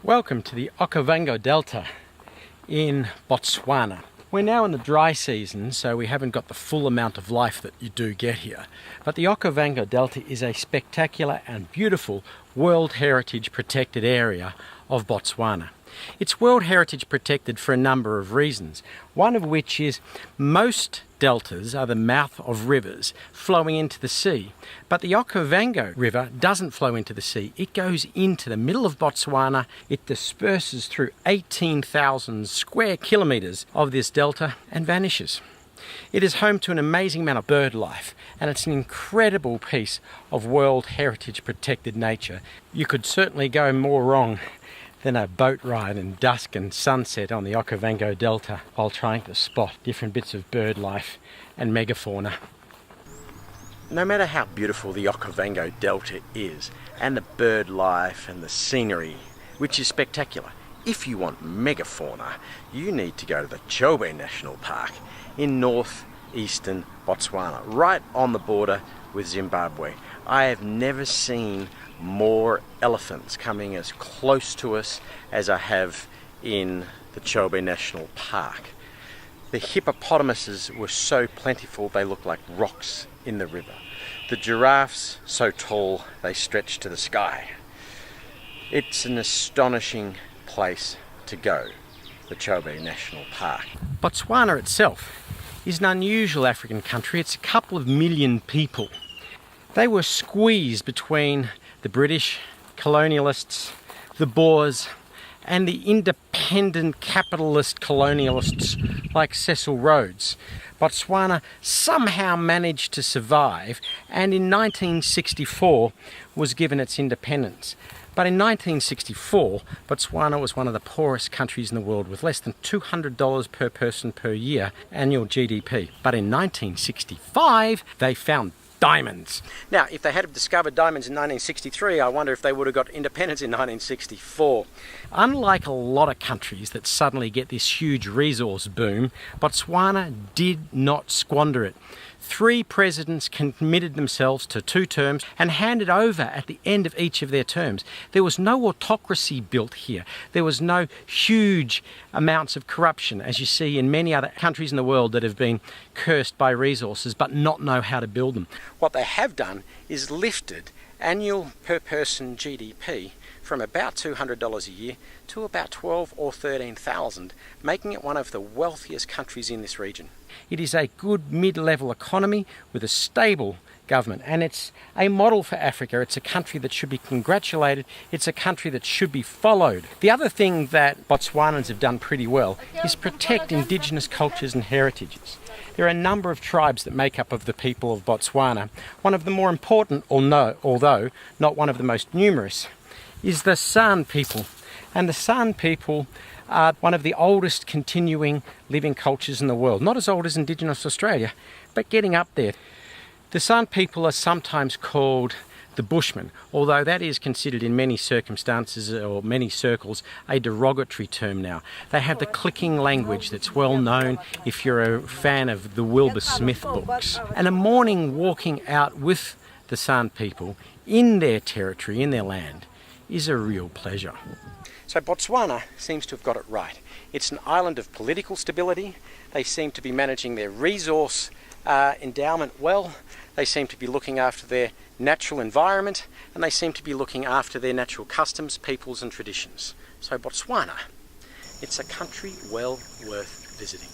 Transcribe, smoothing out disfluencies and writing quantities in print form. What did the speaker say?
Welcome to the Okavango Delta in Botswana. We're now in the dry season, so we haven't got the full amount of life that you do get here. But the Okavango Delta is a spectacular and beautiful World Heritage protected area of Botswana. It's World Heritage protected for a number of reasons, one of which is most deltas are the mouth of rivers flowing into the sea, but the Okavango River doesn't flow into the sea. It goes into the middle of Botswana. It disperses through 18,000 square kilometres of this delta and vanishes. It is home to an amazing amount of bird life, and it's an incredible piece of World Heritage protected nature. You could certainly go more wrong than a boat ride in dusk and sunset on the Okavango Delta while trying to spot different bits of bird life and megafauna. No matter how beautiful the Okavango Delta is, and the bird life and the scenery, which is spectacular, if you want megafauna, you need to go to the Chobe National Park in northeastern Botswana, right on the border with Zimbabwe. I have never seen more elephants coming as close to us as I have in the Chobe National Park. The hippopotamuses were so plentiful they looked like rocks in the river. The giraffes so tall they stretched to the sky. It's an astonishing place to go, the Chobe National Park. Botswana itself is an unusual African country. It's a couple of million people. They were squeezed between the British colonialists, the Boers, and the independent capitalist colonialists like Cecil Rhodes. Botswana somehow managed to survive, and in 1964 was given its independence. But in 1964, Botswana was one of the poorest countries in the world, with less than $200 per person per year annual GDP. But in 1965, they found diamonds. Now, if they had discovered diamonds in 1963, I wonder if they would have got independence in 1964. Unlike a lot of countries that suddenly get this huge resource boom, Botswana did not squander it. 3 presidents committed themselves to 2 terms and handed over at the end of each of their terms. There was no autocracy built here. There was no huge amounts of corruption, as you see in many other countries in the world that have been cursed by resources but not know how to build them. What they have done is lifted annual per person GDP from about $200 a year to about 12 or 13,000, making it one of the wealthiest countries in this region. It is a good mid-level economy with a stable government, and it's a model for Africa. It's a country that should be congratulated. It's a country that should be followed. The other thing that Botswanans have done pretty well is protect indigenous cultures and heritages. There are a number of tribes that make up of the people of Botswana. One of the more important, although not one of the most numerous, is the San people. And the San people are one of the oldest continuing living cultures in the world. Not as old as Indigenous Australia, but getting up there. The San people are sometimes called the Bushmen, although that is considered in many circumstances or many circles a derogatory term now. They have the clicking language that's well known if you're a fan of the Wilbur Smith books. And a morning walking out with the San people in their territory, in their land, is a real pleasure. So Botswana seems to have got it right. It's an island of political stability. They seem to be managing their resource endowment well. They seem to be looking after their natural environment, and they seem to be looking after their natural customs, peoples and traditions. So Botswana, it's a country well worth visiting.